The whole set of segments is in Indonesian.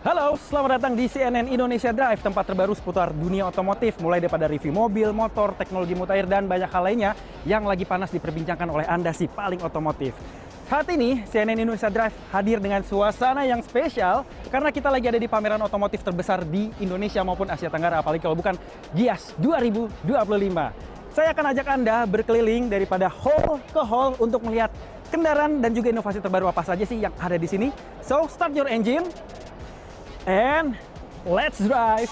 Halo, selamat datang di CNN Indonesia Drive, tempat terbaru seputar dunia otomotif, mulai daripada review mobil, motor, teknologi mutakhir, dan banyak hal lainnya yang lagi panas diperbincangkan oleh Anda si paling otomotif. Saat ini, CNN Indonesia Drive hadir dengan suasana yang spesial karena kita lagi ada di pameran otomotif terbesar di Indonesia maupun Asia Tenggara, apalagi kalau bukan Gias 2025. Saya akan ajak Anda berkeliling daripada hall ke hall untuk melihat kendaraan dan juga inovasi terbaru apa saja sih yang ada di sini. So, start your engine. And let's drive!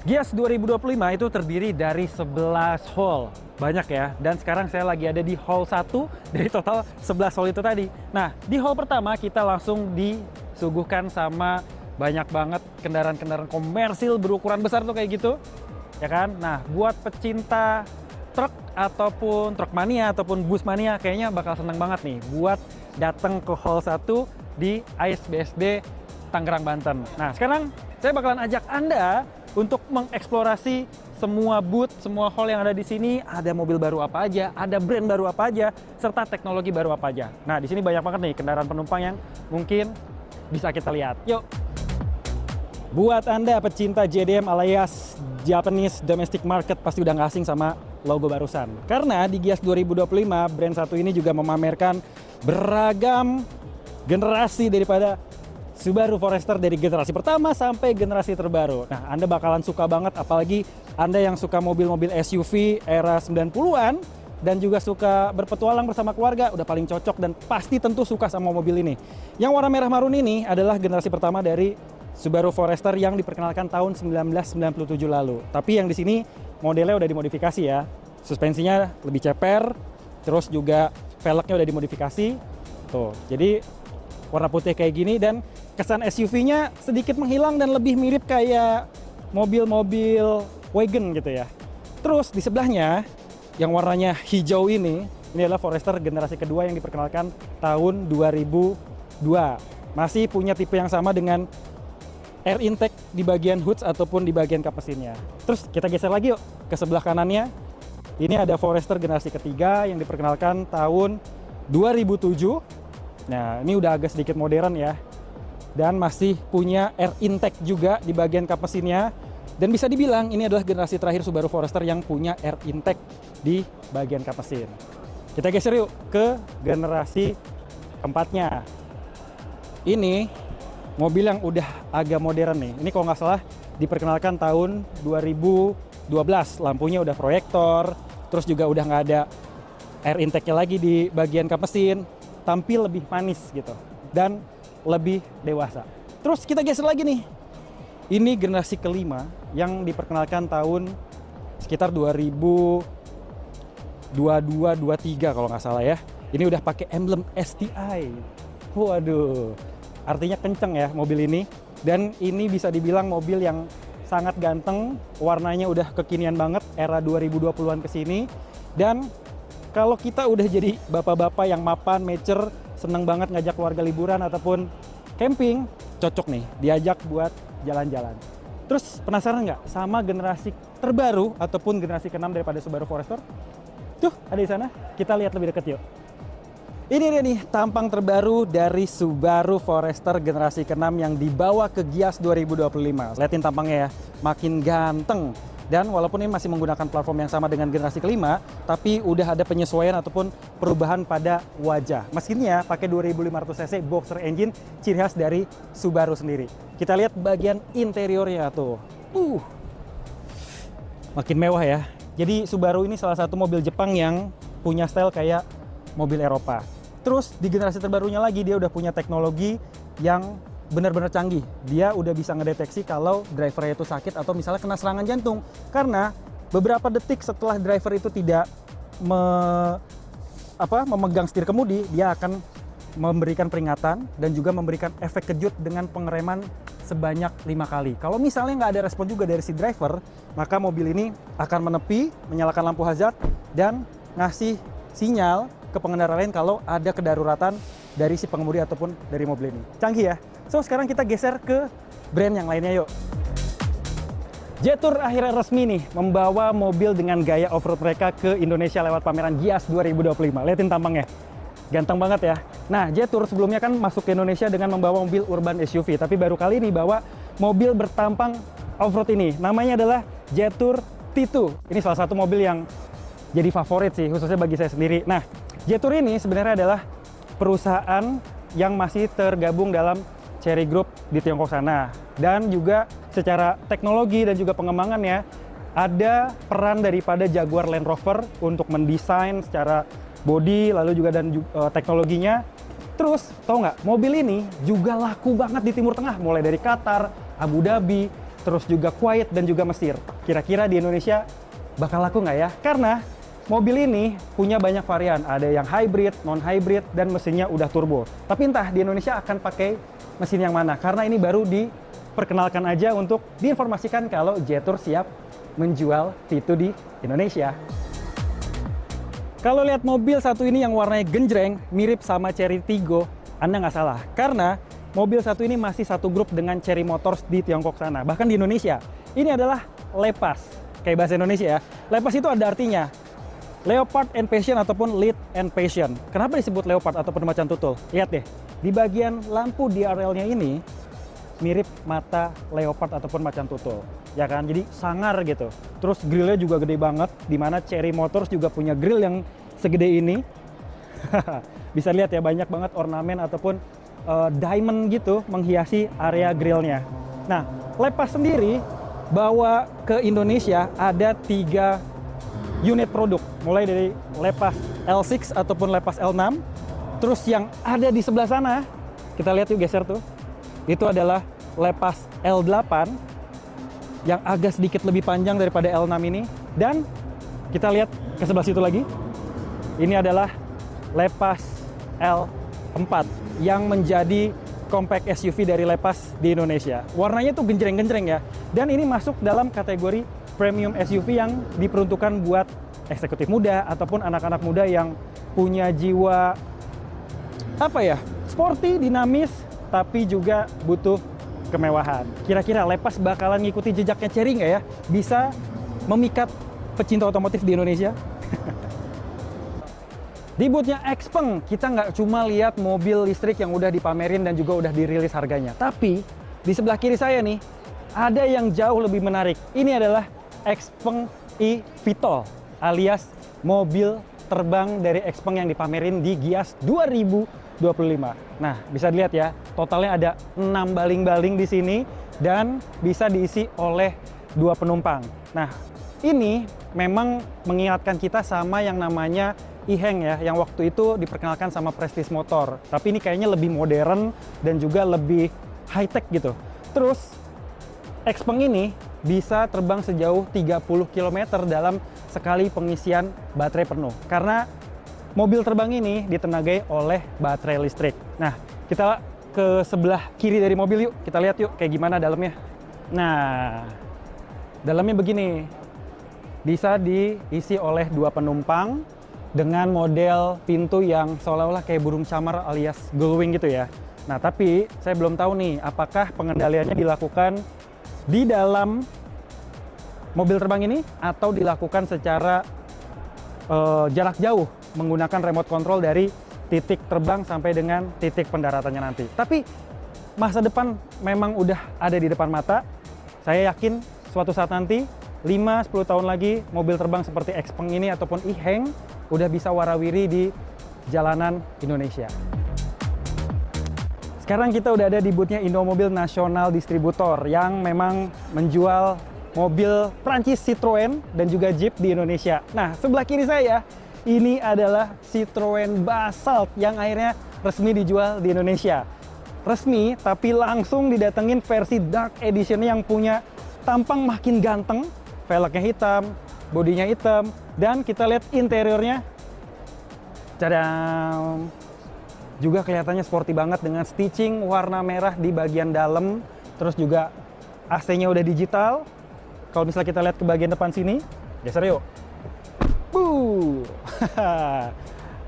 Gias 2025 itu terdiri dari 11 hall. Banyak ya, dan sekarang saya lagi ada di hall 1 dari total 11 hall itu tadi. Nah, di hall pertama kita langsung disuguhkan sama banyak banget kendaraan-kendaraan komersil berukuran besar tuh kayak gitu. Ya kan? Nah, buat pecinta truk ataupun truk mania ataupun bus mania kayaknya bakal seneng banget nih buat datang ke hall 1 di ASBSD Tangerang, Banten. Nah, sekarang saya bakalan ajak Anda untuk mengeksplorasi semua booth, semua hall yang ada di sini. Ada mobil baru apa aja, ada brand baru apa aja, serta teknologi baru apa aja. Nah, di sini banyak banget nih kendaraan penumpang yang mungkin bisa kita lihat. Yuk! Buat Anda pecinta JDM alias Japanese Domestic Market pasti udah nggak asing sama logo barusan. Karena di Gias 2025, brand satu ini juga memamerkan beragam generasi daripada Subaru Forester dari generasi pertama sampai generasi terbaru. Nah, Anda bakalan suka banget, apalagi Anda yang suka mobil-mobil SUV era 90-an dan juga suka berpetualang bersama keluarga, udah paling cocok dan pasti tentu suka sama mobil ini. Yang warna merah marun ini adalah generasi pertama dari Subaru Forester yang diperkenalkan tahun 1997 lalu. Tapi yang di sini modelnya udah dimodifikasi ya. Suspensinya lebih ceper, terus juga velgnya udah dimodifikasi. Tuh, jadi warna putih kayak gini dan kesan SUV-nya sedikit menghilang dan lebih mirip kayak mobil-mobil wagon gitu ya. Terus di sebelahnya yang warnanya hijau ini adalah Forester generasi kedua yang diperkenalkan tahun 2002. Masih punya tipe yang sama dengan air intake di bagian hoods ataupun di bagian kap mesinnya. Terus kita geser lagi yuk ke sebelah kanannya. Ini ada Forester generasi ketiga yang diperkenalkan tahun 2007. Nah, ini udah agak sedikit modern ya. Dan masih punya air intake juga di bagian kap mesinnya. Dan bisa dibilang ini adalah generasi terakhir Subaru Forester yang punya air intake di bagian kap mesin. Kita geser yuk ke generasi keempatnya. Ini mobil yang udah agak modern nih. Ini kalau nggak salah diperkenalkan tahun 2012. Lampunya udah proyektor, terus juga udah nggak ada air intake-nya lagi di bagian kap mesin. Tampil lebih manis gitu dan lebih dewasa. Terus kita geser lagi nih. Ini generasi kelima yang diperkenalkan tahun sekitar 2022-23 kalau nggak salah ya. Ini udah pakai emblem STI. Waduh. Artinya kenceng ya mobil ini. Dan ini bisa dibilang mobil yang sangat ganteng. Warnanya udah kekinian banget, era 2020-an ke sini. Dan kalau kita udah jadi bapak-bapak yang mapan, mature, seneng banget ngajak keluarga liburan ataupun camping, cocok nih diajak buat jalan-jalan. Terus penasaran nggak sama generasi terbaru ataupun generasi ke-6 daripada Subaru Forester? Tuh, ada di sana. Kita lihat lebih dekat yuk. Ini dia nih tampang terbaru dari Subaru Forester generasi ke-6 yang dibawa ke Gias 2025. Lihatin tampangnya ya, makin ganteng. Dan walaupun ini masih menggunakan platform yang sama dengan generasi kelima, tapi udah ada penyesuaian ataupun perubahan pada wajah. Mesinnya pakai 2500 cc boxer engine, ciri khas dari Subaru sendiri. Kita lihat bagian interiornya tuh. Makin mewah ya. Jadi Subaru ini salah satu mobil Jepang yang punya style kayak mobil Eropa. Terus di generasi terbarunya lagi dia udah punya teknologi yang benar-benar canggih. Dia udah bisa ngedeteksi kalau drivernya itu sakit atau misalnya kena serangan jantung. Karena beberapa detik setelah driver itu tidak memegang setir kemudi, dia akan memberikan peringatan dan juga memberikan efek kejut dengan pengereman sebanyak 5 kali. Kalau misalnya nggak ada respon juga dari si driver, maka mobil ini akan menepi, menyalakan lampu hazard, dan ngasih sinyal ke pengendara lain kalau ada kedaruratan dari si pengemudi ataupun dari mobil ini. Canggih ya? So, sekarang kita geser ke brand yang lainnya yuk. Jetour akhirnya resmi nih membawa mobil dengan gaya off-road mereka ke Indonesia lewat pameran Gias 2025. Lihatin tampangnya. Ganteng banget ya. Nah, Jetour sebelumnya kan masuk ke Indonesia dengan membawa mobil urban SUV, tapi baru kali ini bawa mobil bertampang off-road ini. Namanya adalah Jetour T2. Ini salah satu mobil yang jadi favorit sih, khususnya bagi saya sendiri. Nah, Jetour ini sebenarnya adalah perusahaan yang masih tergabung dalam Chery Group di Tiongkok sana. Dan juga secara teknologi dan juga pengembangannya, ada peran daripada Jaguar Land Rover untuk mendesain secara body, lalu juga dan teknologinya. Terus, tahu nggak, mobil ini juga laku banget di Timur Tengah, mulai dari Qatar, Abu Dhabi, terus juga Kuwait dan juga Mesir. Kira-kira di Indonesia bakal laku nggak ya? Karena mobil ini punya banyak varian, ada yang hybrid, non-hybrid, dan mesinnya udah turbo. Tapi entah di Indonesia akan pakai mesin yang mana, karena ini baru diperkenalkan aja untuk diinformasikan kalau Jetour siap menjual T2 di Indonesia. Kalau lihat mobil satu ini yang warnanya genjreng, mirip sama Chery Tiggo, Anda nggak salah. Karena mobil satu ini masih satu grup dengan Chery Motors di Tiongkok sana, bahkan di Indonesia. Ini adalah Lepas, kayak bahasa Indonesia ya. Lepas itu ada artinya Leopard and Passion ataupun Lead and Passion. Kenapa disebut Leopard ataupun macan tutul? Lihat deh, di bagian lampu DRL-nya ini mirip mata leopard ataupun macan tutul, ya kan? Jadi sangar gitu. Terus grillnya juga gede banget, dimana Chery Motors juga punya grill yang segede ini. Bisa lihat ya, banyak banget ornamen ataupun diamond gitu menghiasi area grillnya. Nah, Lepas sendiri bawa ke Indonesia ada 3 unit produk, mulai dari Lepas L6 ataupun Lepas L6. Terus yang ada di sebelah sana, kita lihat yuk, geser tuh. Itu adalah Lepas L8 yang agak sedikit lebih panjang daripada L6 ini. Dan kita lihat ke sebelah situ lagi. Ini adalah Lepas L4 yang menjadi compact SUV dari Lepas di Indonesia. Warnanya tuh genjreng-genjreng ya. Dan ini masuk dalam kategori premium SUV yang diperuntukkan buat eksekutif muda ataupun anak-anak muda yang punya jiwa sporty, dinamis, tapi juga butuh kemewahan. Kira-kira Lepas bakalan ngikuti jejaknya Chery nggak ya? Bisa memikat pecinta otomotif di Indonesia? Di boothnya XPeng, kita nggak cuma lihat mobil listrik yang udah dipamerin dan juga udah dirilis harganya. Tapi, di sebelah kiri saya nih, ada yang jauh lebih menarik. Ini adalah XPeng eVTOL, alias mobil terbang dari XPeng yang dipamerin di Gias 2025. Nah, bisa dilihat ya, totalnya ada 6 baling-baling di sini dan bisa diisi oleh 2 penumpang. Nah, ini memang mengingatkan kita sama yang namanya e-Hang ya, yang waktu itu diperkenalkan sama Prestige Motor. Tapi ini kayaknya lebih modern dan juga lebih high-tech gitu. Terus, XPeng ini bisa terbang sejauh 30 km dalam sekali pengisian baterai penuh. Karena mobil terbang ini ditenagai oleh baterai listrik. Nah, kita ke sebelah kiri dari mobil yuk. Kita lihat yuk kayak gimana dalamnya. Nah, dalamnya begini. Bisa diisi oleh 2 penumpang dengan model pintu yang seolah-olah kayak burung camar alias gullwing gitu ya. Nah, tapi saya belum tahu nih apakah pengendaliannya dilakukan di dalam mobil terbang ini atau dilakukan secara jarak jauh menggunakan remote control dari titik terbang sampai dengan titik pendaratannya nanti. Tapi masa depan memang udah ada di depan mata. Saya yakin suatu saat nanti 5-10 tahun lagi mobil terbang seperti XPeng ini ataupun e-Hang udah bisa warawiri di jalanan Indonesia. Sekarang kita udah ada di boothnya Indomobil Nasional Distributor yang memang menjual mobil Prancis Citroën dan juga Jeep di Indonesia. Nah, sebelah kiri saya ini adalah Citroën Basalt yang akhirnya resmi dijual di Indonesia. Resmi, tapi langsung didatengin versi Dark Edition yang punya tampang makin ganteng, velgnya hitam, bodinya hitam, dan kita lihat interiornya, cadang, juga kelihatannya sporty banget dengan stitching warna merah di bagian dalam, terus juga AC-nya udah digital. Kalau misalnya kita lihat ke bagian depan sini, geser yuk.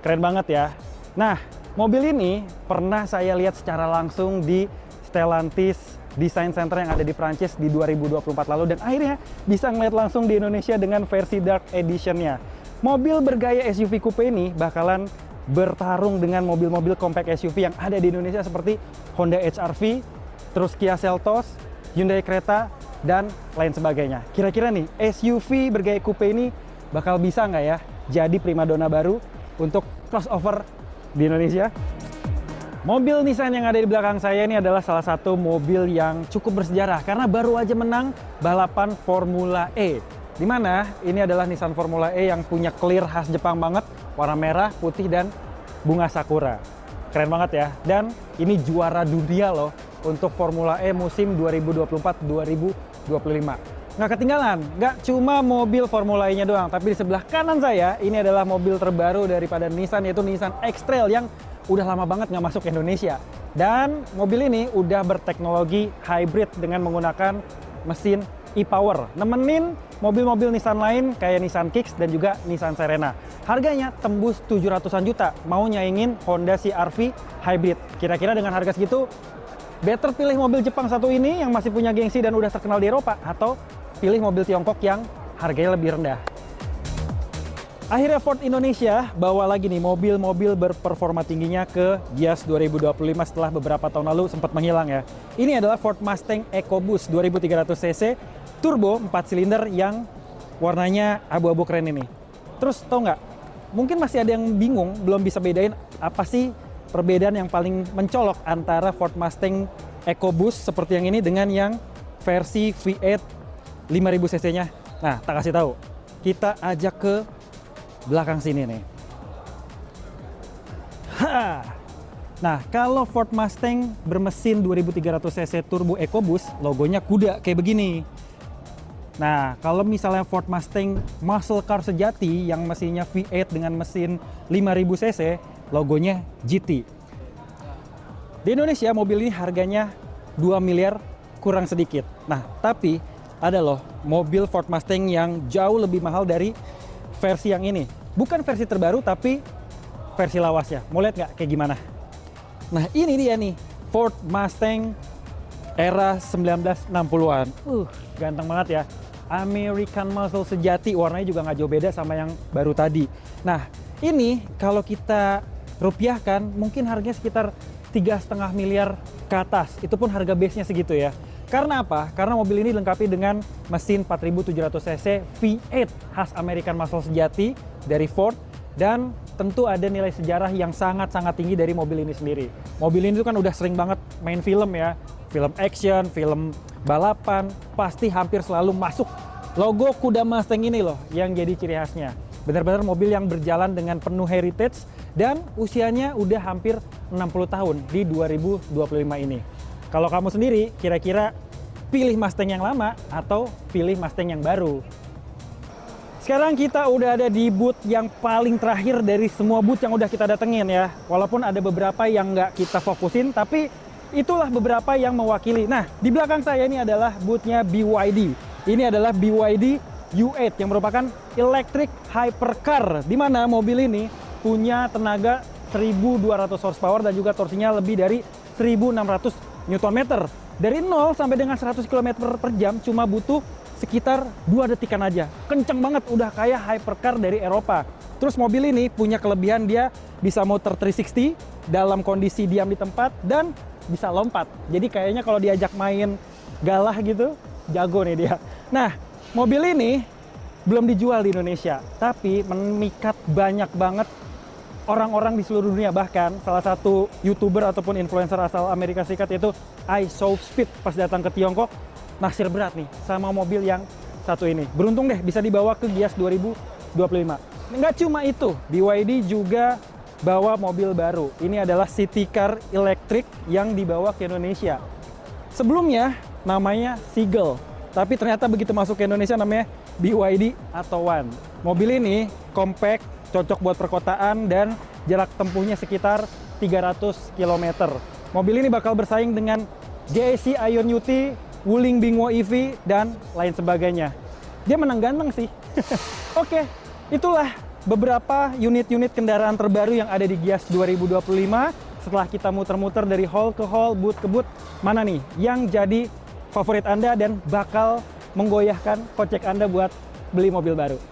Keren banget ya. Nah, mobil ini pernah saya lihat secara langsung di Stellantis desain center yang ada di Prancis di 2024 lalu, dan akhirnya bisa ngeliat langsung di Indonesia dengan versi Dark Edition-nya. Mobil bergaya SUV coupe ini bakalan bertarung dengan mobil-mobil compact SUV yang ada di Indonesia seperti Honda HR-V, terus Kia Seltos, Hyundai Creta, dan lain sebagainya. Kira-kira nih, SUV bergaya coupe ini bakal bisa nggak ya jadi primadona baru untuk crossover di Indonesia? Mobil Nissan yang ada di belakang saya ini adalah salah satu mobil yang cukup bersejarah karena baru aja menang balapan Formula E. Dimana ini adalah Nissan Formula E yang punya clear khas Jepang banget, warna merah, putih, dan bunga sakura. Keren banget ya. Dan ini juara dunia loh untuk Formula E musim 2024-2025. Nggak ketinggalan, nggak cuma mobil Formula E-nya doang, tapi di sebelah kanan saya ini adalah mobil terbaru daripada Nissan, yaitu Nissan X-Trail yang udah lama banget nggak masuk Indonesia. Dan mobil ini udah berteknologi hybrid dengan menggunakan mesin e-Power. Nemenin mobil-mobil Nissan lain kayak Nissan Kicks dan juga Nissan Serena. Harganya tembus 700-an juta, mau nyaingin Honda CR-V hybrid. Kira-kira dengan harga segitu, better pilih mobil Jepang satu ini yang masih punya gengsi dan udah terkenal di Eropa, atau pilih mobil Tiongkok yang harganya lebih rendah. Akhirnya Ford Indonesia bawa lagi nih mobil-mobil berperforma tingginya ke Gias 2025 setelah beberapa tahun lalu sempat menghilang ya. Ini adalah Ford Mustang EcoBoost 2300 cc turbo 4 silinder yang warnanya abu-abu keren ini. Terus tau nggak? Mungkin masih ada yang bingung, belum bisa bedain apa sih perbedaan yang paling mencolok antara Ford Mustang EcoBoost seperti yang ini dengan yang versi V8 5000 cc-nya. Nah, tak kasih tahu. Kita ajak ke belakang sini nih. Nah, kalau Ford Mustang bermesin 2300 cc turbo EcoBoost, logonya kuda kayak begini. Nah, kalau misalnya Ford Mustang muscle car sejati yang mesinnya V8 dengan mesin 5000 cc, logonya GT. Di Indonesia mobil ini harganya 2 miliar kurang sedikit. Nah, tapi ada loh mobil Ford Mustang yang jauh lebih mahal dari versi yang ini. Bukan versi terbaru, tapi versi lawasnya. Mau lihat nggak kayak gimana? Nah, ini dia nih, Ford Mustang era 1960-an. Ganteng banget ya. American muscle sejati, warnanya juga nggak jauh beda sama yang baru tadi. Nah, ini kalau kita rupiahkan, mungkin harganya sekitar 3,5 miliar ke atas. Itu pun harga base-nya segitu ya. Karena apa? Karena mobil ini dilengkapi dengan mesin 4700 cc V8 khas American muscle sejati dari Ford, dan tentu ada nilai sejarah yang sangat-sangat tinggi dari mobil ini sendiri. Mobil ini tuh kan udah sering banget main film ya, film action, film balapan, pasti hampir selalu masuk logo kuda Mustang ini loh yang jadi ciri khasnya. Benar-benar mobil yang berjalan dengan penuh heritage dan usianya udah hampir 60 tahun di 2025 ini. Kalau kamu sendiri, kira-kira pilih Mustang yang lama atau pilih Mustang yang baru? Sekarang kita udah ada di booth yang paling terakhir dari semua booth yang udah kita datengin ya. Walaupun ada beberapa yang nggak kita fokusin, tapi itulah beberapa yang mewakili. Nah, di belakang saya ini adalah boothnya BYD. Ini adalah BYD U8 yang merupakan electric hypercar, di mana mobil ini punya tenaga 1200 horsepower dan juga torsinya lebih dari 1600 Nm. Dari 0 sampai dengan 100 km per jam cuma butuh sekitar 2 detikan aja. Kenceng banget, udah kayak hypercar dari Eropa. Terus mobil ini punya kelebihan dia bisa muter 360 dalam kondisi diam di tempat dan bisa lompat. Jadi kayaknya kalau diajak main galah gitu, jago nih dia. Nah, mobil ini belum dijual di Indonesia, tapi memikat banyak banget orang-orang di seluruh dunia. Bahkan salah satu YouTuber ataupun influencer asal Amerika Serikat yaitu iShowSpeed pas datang ke Tiongkok naksir berat nih sama mobil yang satu ini. Beruntung deh bisa dibawa ke Gias 2025. Nggak cuma itu, BYD juga bawa mobil baru. Ini adalah city car elektrik yang dibawa ke Indonesia. Sebelumnya namanya Seagull, tapi ternyata begitu masuk ke Indonesia namanya BYD atau One. Mobil ini compact, cocok buat perkotaan dan jarak tempuhnya sekitar 300 km. Mobil ini bakal bersaing dengan GAC Ionity, Wuling Bingwo EV, dan lain sebagainya. Dia menang ganteng sih. Oke, itulah beberapa unit-unit kendaraan terbaru yang ada di Gias 2025. setelah kita muter-muter dari hall ke hall, booth ke booth, mana nih yang jadi favorit Anda dan bakal menggoyahkan kocek Anda buat beli mobil baru.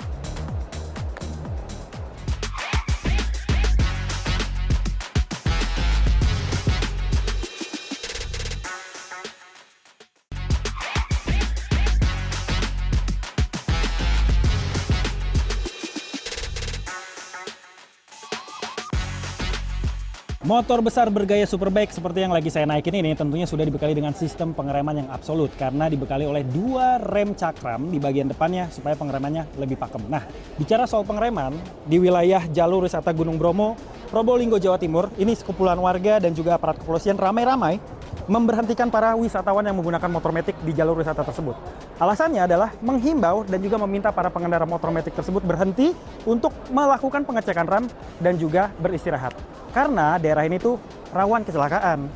Motor besar bergaya superbike seperti yang lagi saya naikin ini tentunya sudah dibekali dengan sistem pengereman yang absolut karena dibekali oleh 2 rem cakram di bagian depannya supaya pengeremannya lebih pakem. Nah, bicara soal pengereman, di wilayah jalur wisata Gunung Bromo, Probolinggo, Jawa Timur, ini sekumpulan warga dan juga aparat kepolisian ramai-ramai memberhentikan para wisatawan yang menggunakan motor metik di jalur wisata tersebut. Alasannya adalah menghimbau dan juga meminta para pengendara motor metik tersebut berhenti untuk melakukan pengecekan rem dan juga beristirahat. Karena daerah ini tuh rawan kecelakaan.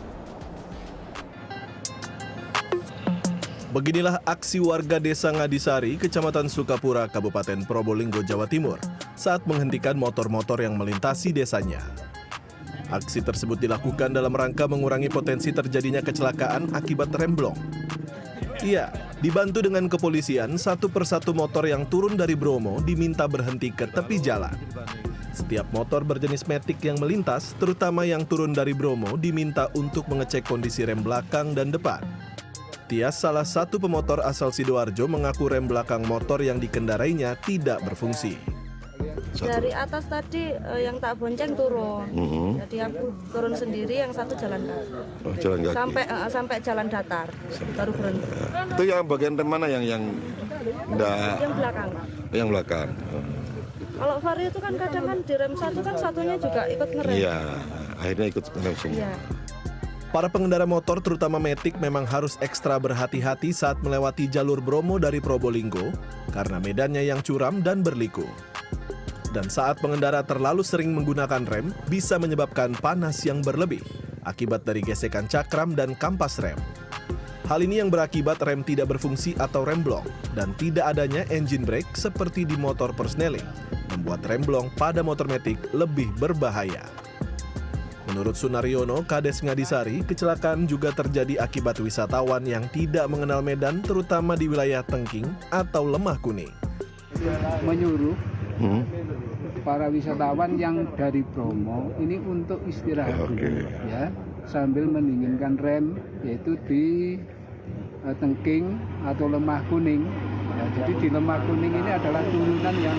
Beginilah aksi warga Desa Ngadisari, Kecamatan Sukapura, Kabupaten Probolinggo, Jawa Timur, saat menghentikan motor-motor yang melintasi desanya. Aksi tersebut dilakukan dalam rangka mengurangi potensi terjadinya kecelakaan akibat remblong. Iya, dibantu dengan kepolisian, satu persatu motor yang turun dari Bromo diminta berhenti ke tepi jalan. Setiap motor berjenis metik yang melintas, terutama yang turun dari Bromo, diminta untuk mengecek kondisi rem belakang dan depan. Tias, salah satu pemotor asal Sidoarjo, mengaku rem belakang motor yang dikendarainya tidak berfungsi. Dari atas tadi yang tak bonceng turun, jadi aku turun sendiri, yang satu jalan kaki. Oh, jalan kaki. Sampai jalan datar, baru berhenti. Itu yang bagian rem mana yang enggak? Yang belakang. Yang belakang. Kalau Vario itu kan kadang kan di rem satu kan satunya juga ikut ngerem. Iya, akhirnya ikut ngerem semua. Iya. Para pengendara motor terutama metik memang harus ekstra berhati-hati saat melewati jalur Bromo dari Probolinggo karena medannya yang curam dan berliku. Dan saat pengendara terlalu sering menggunakan rem bisa menyebabkan panas yang berlebih akibat dari gesekan cakram dan kampas rem. Hal ini yang berakibat rem tidak berfungsi atau remblong dan tidak adanya engine brake seperti di motor persneling, membuat remblong pada motor metik lebih berbahaya. Menurut Sunaryono, Kades Ngadisari, kecelakaan juga terjadi akibat wisatawan yang tidak mengenal medan terutama di wilayah Tengking atau Lemah Kuning. Menyuruh para wisatawan yang dari Bromo ini untuk istirahat dulu, ya, sambil mendinginkan rem, yaitu di Tengking atau Lemah Kuning. Ya, jadi di Lemah Kuning ini adalah turunan yang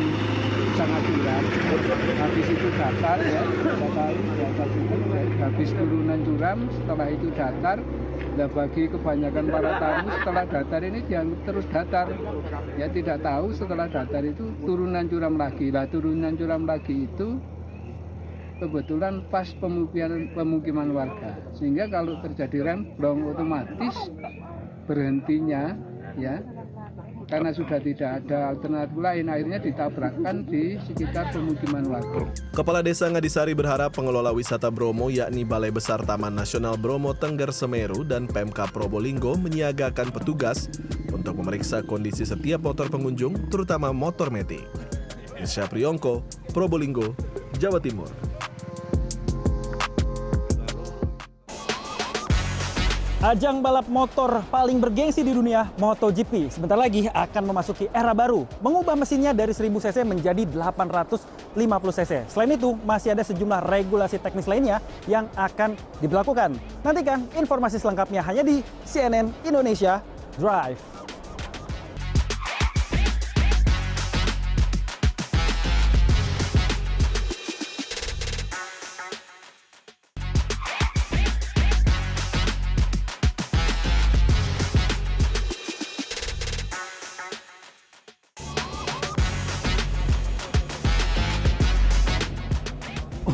sangat curam. Habis itu datar, ya, habis turunan curam, setelah itu datar. Nah, bagi kebanyakan para tamu setelah datar ini jangan terus datar. Ya, tidak tahu setelah datar itu turunan curam lagi. Lah, turunan curam lagi itu kebetulan pas pemukiman warga. Sehingga kalau terjadi remblong otomatis berhentinya, ya, karena sudah tidak ada alternatif lain, akhirnya ditabrakkan di sekitar pemukiman warga. Kepala Desa Ngadisari berharap pengelola wisata Bromo yakni Balai Besar Taman Nasional Bromo Tengger Semeru dan Pemkab Probolinggo menyiagakan petugas untuk memeriksa kondisi setiap motor pengunjung, terutama motor metik. Irsya Priyongko, Probolinggo, Jawa Timur. Ajang balap motor paling bergengsi di dunia, MotoGP, sebentar lagi akan memasuki era baru, mengubah mesinnya dari 1000 cc menjadi 850 cc. Selain itu, masih ada sejumlah regulasi teknis lainnya yang akan diberlakukan. Nantikan informasi selengkapnya hanya di CNN Indonesia Drive.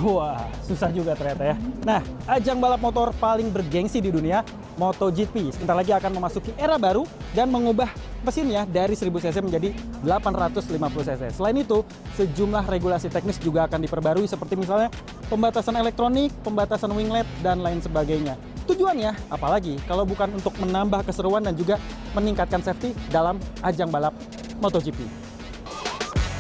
Wah, susah juga ternyata ya. Nah, ajang balap motor paling bergengsi di dunia, MotoGP, sebentar lagi akan memasuki era baru dan mengubah mesinnya dari 1000 cc menjadi 850 cc. Selain itu, sejumlah regulasi teknis juga akan diperbarui seperti misalnya pembatasan elektronik, pembatasan winglet, dan lain sebagainya. Tujuannya, apalagi kalau bukan untuk menambah keseruan dan juga meningkatkan safety dalam ajang balap MotoGP.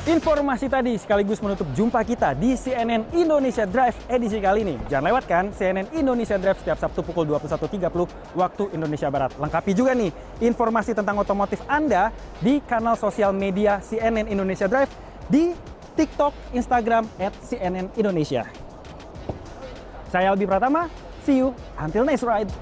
Informasi tadi sekaligus menutup jumpa kita di CNN Indonesia Drive edisi kali ini. Jangan lewatkan CNN Indonesia Drive setiap Sabtu pukul 21.30 waktu Indonesia Barat. Lengkapi juga nih informasi tentang otomotif Anda di kanal sosial media CNN Indonesia Drive di TikTok, Instagram @CNN Indonesia. Saya Albi Pratama, see you until next ride.